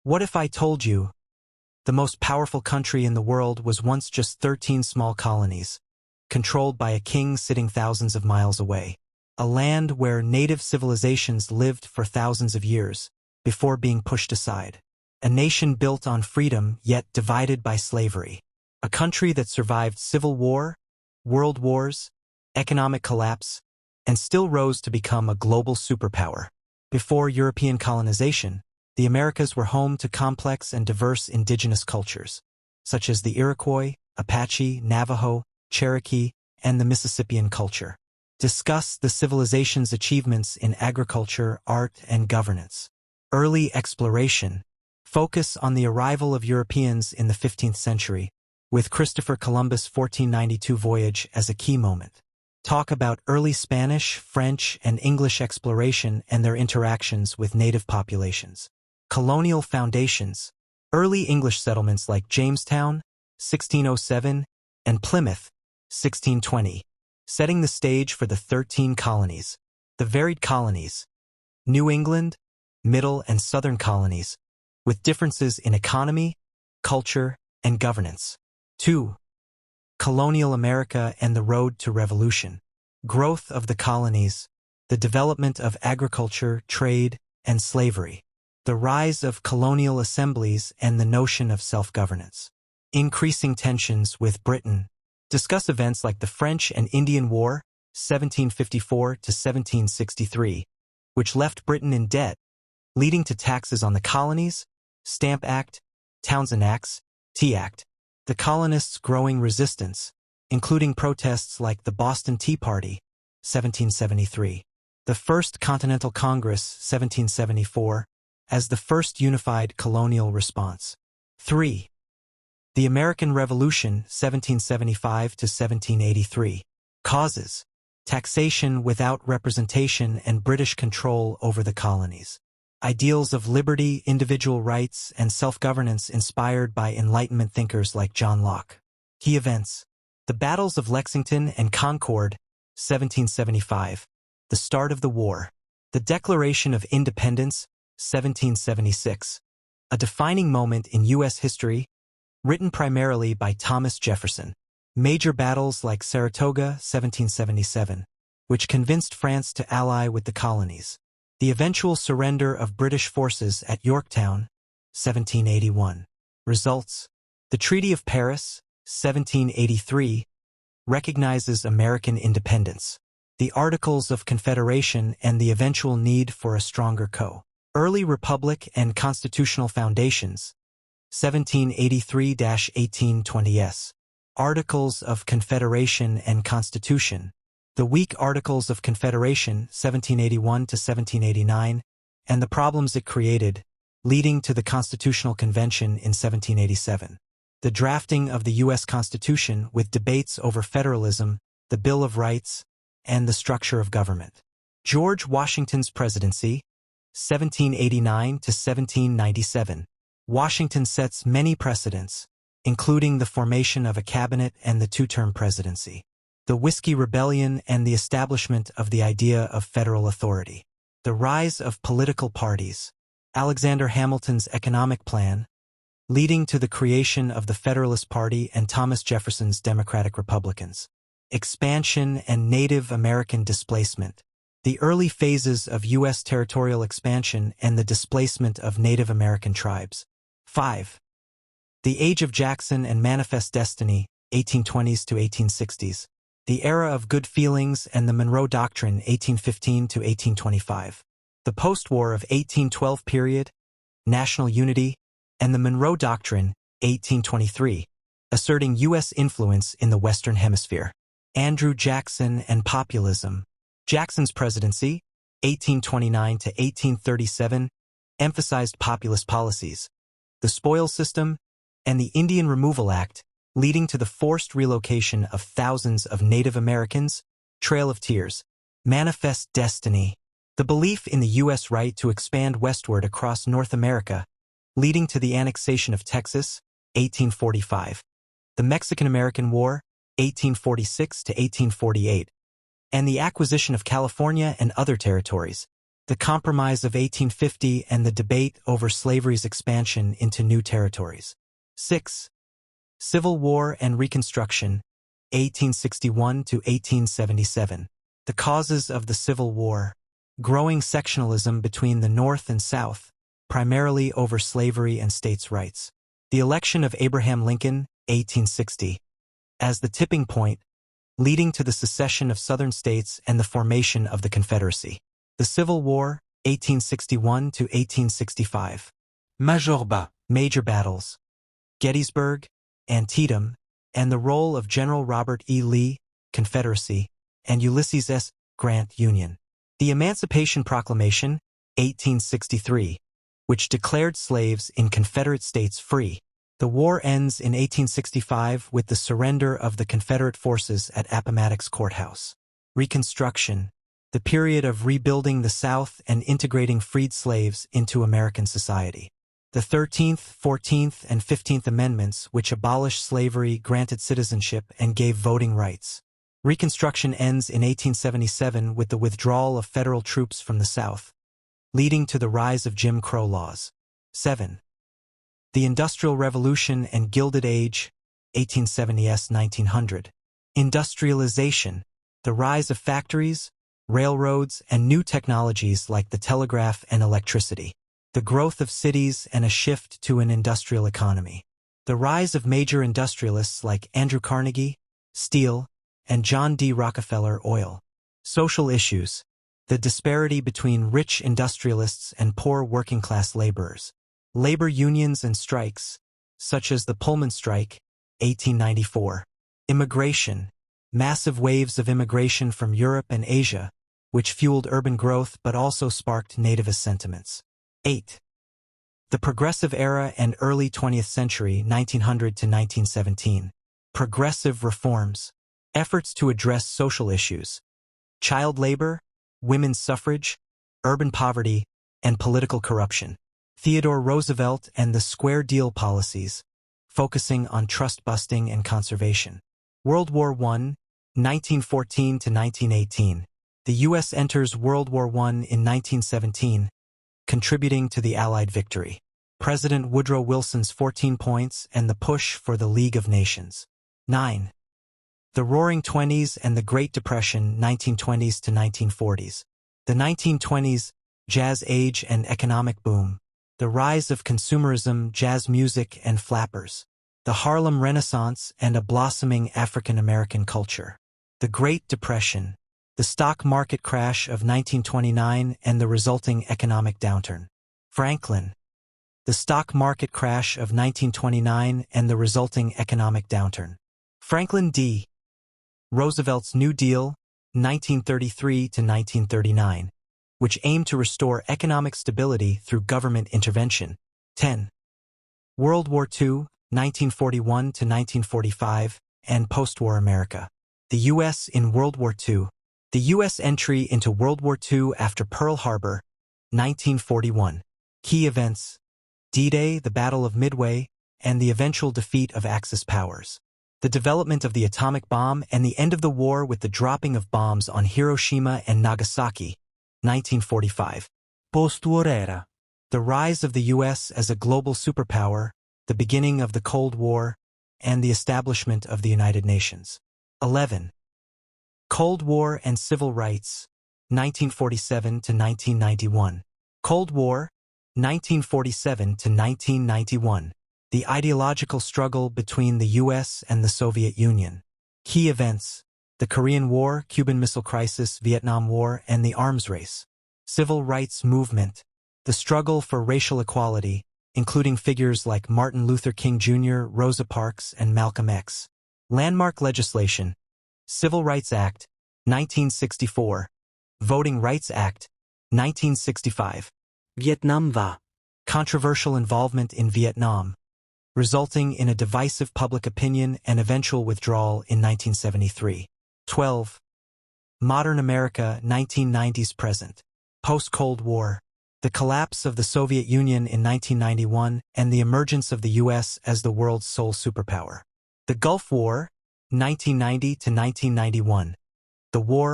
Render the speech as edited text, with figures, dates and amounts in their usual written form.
What if I told you the most powerful country in the world was once just 13 small colonies, controlled by a king sitting thousands of miles away? A land where native civilizations lived for thousands of years before being pushed aside. A nation built on freedom yet divided by slavery. A country that survived civil war, world wars, economic collapse, and still rose to become a global superpower. Before European colonization, the Americas were home to complex and diverse indigenous cultures, such as the Iroquois, Apache, Navajo, Cherokee, and the Mississippian culture. Discuss the civilization's achievements in agriculture, art, and governance. Early exploration. Focus on the arrival of Europeans in the 15th century, with Christopher Columbus' 1492 voyage as a key moment. Talk about early Spanish, French, and English exploration and their interactions with native populations. Colonial foundations. Early English settlements like Jamestown, 1607, and Plymouth, 1620, setting the stage for the 13 colonies. The varied colonies. New England, Middle and Southern colonies, with differences in economy, culture, and governance. 2. Colonial America and the road to revolution. Growth of the colonies, the development of agriculture, trade, and slavery. The rise of colonial assemblies and the notion of self-governance. Increasing tensions with Britain. Discuss events like the French and Indian War, 1754 to 1763, which left Britain in debt, leading to taxes on the colonies, Stamp Act, Townshend Acts, Tea Act. The colonists' growing resistance, including protests like the Boston Tea Party, 1773. The First Continental Congress, 1774, as the first unified colonial response. 3. The American Revolution, 1775 to 1783. Causes. Taxation without representation and British control over the colonies. Ideals of liberty, individual rights, and self-governance inspired by Enlightenment thinkers like John Locke. Key events. The Battles of Lexington and Concord, 1775. The start of the war. The Declaration of Independence, 1776. A defining moment in U.S. history, written primarily by Thomas Jefferson. Major battles like Saratoga, 1777, which convinced France to ally with the colonies. The eventual surrender of British forces at Yorktown, 1781. Results. The Treaty of Paris, 1783, recognizes American independence. The Articles of Confederation and the eventual need for a stronger Early Republic and Constitutional Foundations, 1783-1820s. Articles of Confederation and Constitution. The weak Articles of Confederation, 1781 to 1789, and the problems it created, leading to the Constitutional Convention in 1787. The drafting of the U.S. Constitution with debates over federalism, the Bill of Rights, and the structure of government. George Washington's presidency, 1789 to 1797. Washington sets many precedents, including the formation of a cabinet and the two-term presidency. The Whiskey Rebellion and the establishment of the idea of federal authority. The rise of political parties. Alexander Hamilton's economic plan, leading to the creation of the Federalist Party and Thomas Jefferson's Democratic Republicans. Expansion and Native American displacement. The early phases of U.S. territorial expansion and the displacement of Native American tribes. 5. The Age of Jackson and Manifest Destiny, 1820s to 1860s. The Era of Good Feelings and the Monroe Doctrine, 1815 to 1825. The Post-War of 1812 period, National Unity, and the Monroe Doctrine, 1823, asserting U.S. influence in the Western Hemisphere. Andrew Jackson and Populism. Jackson's presidency, 1829 to 1837, emphasized populist policies. The Spoils System, and the Indian Removal Act, leading to the forced relocation of thousands of Native Americans. Trail of Tears. Manifest Destiny. The belief in the U.S. right to expand westward across North America, leading to the annexation of Texas, 1845. The Mexican-American War, 1846 to 1848. And the acquisition of California and other territories. the Compromise of 1850 and the debate over slavery's expansion into new territories. 6. Civil War and Reconstruction, 1861 to 1877. The causes of the Civil War. Growing sectionalism between the North and South, primarily over slavery and states' rights. The election of Abraham Lincoln, 1860, as the tipping point, leading to the secession of Southern states and the formation of the Confederacy. The Civil War, 1861 to 1865. Major battles. Gettysburg, Antietam, and the role of General Robert E. Lee, Confederacy, and Ulysses S. Grant, Union. The Emancipation Proclamation, 1863, which declared slaves in Confederate states free. The war ends in 1865 with the surrender of the Confederate forces at Appomattox Courthouse. Reconstruction, the period of rebuilding the South and integrating freed slaves into American society. The 13th, 14th, and 15th Amendments, which abolished slavery, granted citizenship, and gave voting rights. Reconstruction ends in 1877 with the withdrawal of federal troops from the South, leading to the rise of Jim Crow laws. 7. The Industrial Revolution and Gilded Age, 1870s-1900. Industrialization, the rise of factories, railroads, and new technologies like the telegraph and electricity. The growth of cities and a shift to an industrial economy. The rise of major industrialists like Andrew Carnegie, Steel, and John D. Rockefeller Oil. Social issues. The disparity between rich industrialists and poor working-class laborers. Labor unions and strikes, such as the Pullman Strike, 1894. Immigration. Massive waves of immigration from Europe and Asia, which fueled urban growth but also sparked nativist sentiments. 8. The Progressive Era and Early 20th Century, 1900 to 1917. Progressive reforms. Efforts to address social issues. Child labor, women's suffrage, urban poverty, and political corruption. Theodore Roosevelt and the Square Deal policies, focusing on trust-busting and conservation. World War I, 1914 to 1918. The U.S. enters World War I in 1917, contributing to the Allied victory. President Woodrow Wilson's 14 points and the push for the League of Nations. 9. The Roaring Twenties and the Great Depression, 1920s to 1940s. The 1920s, Jazz Age and economic boom. The rise of consumerism, jazz music, and flappers. The Harlem Renaissance and a blossoming African-American culture. The Great Depression. The stock market crash of 1929 and the resulting economic downturn. Franklin. The stock market crash of 1929 and the resulting economic downturn. Franklin D. Roosevelt's New Deal, 1933 to 1939. Which aimed to restore economic stability through government intervention. 10. World War II, 1941 to 1945, and post-war America. The U.S. in World War II. The U.S. entry into World War II after Pearl Harbor, 1941. Key events: D-Day, the Battle of Midway, and the eventual defeat of Axis powers. The development of the atomic bomb and the end of the war with the dropping of bombs on Hiroshima and Nagasaki, 1945. Post-war era. The rise of the U.S. as a global superpower, the beginning of the Cold War, and the establishment of the United Nations. 11. Cold War and Civil Rights, 1947 to 1991. Cold War, 1947 to 1991. The ideological struggle between the U.S. and the Soviet Union. Key events: the Korean War, Cuban Missile Crisis, Vietnam War, and the arms race. Civil rights movement. The struggle for racial equality, including figures like Martin Luther King Jr., Rosa Parks, and Malcolm X. Landmark legislation. Civil Rights Act, 1964. Voting Rights Act, 1965. Vietnam War. Controversial involvement in Vietnam, resulting in a divisive public opinion and eventual withdrawal in 1973. 12. Modern America, 1990s present. Post-Cold War. The collapse of the Soviet Union in 1991 and the emergence of the U.S. as the world's sole superpower. The Gulf War, 1990 to 1991. The war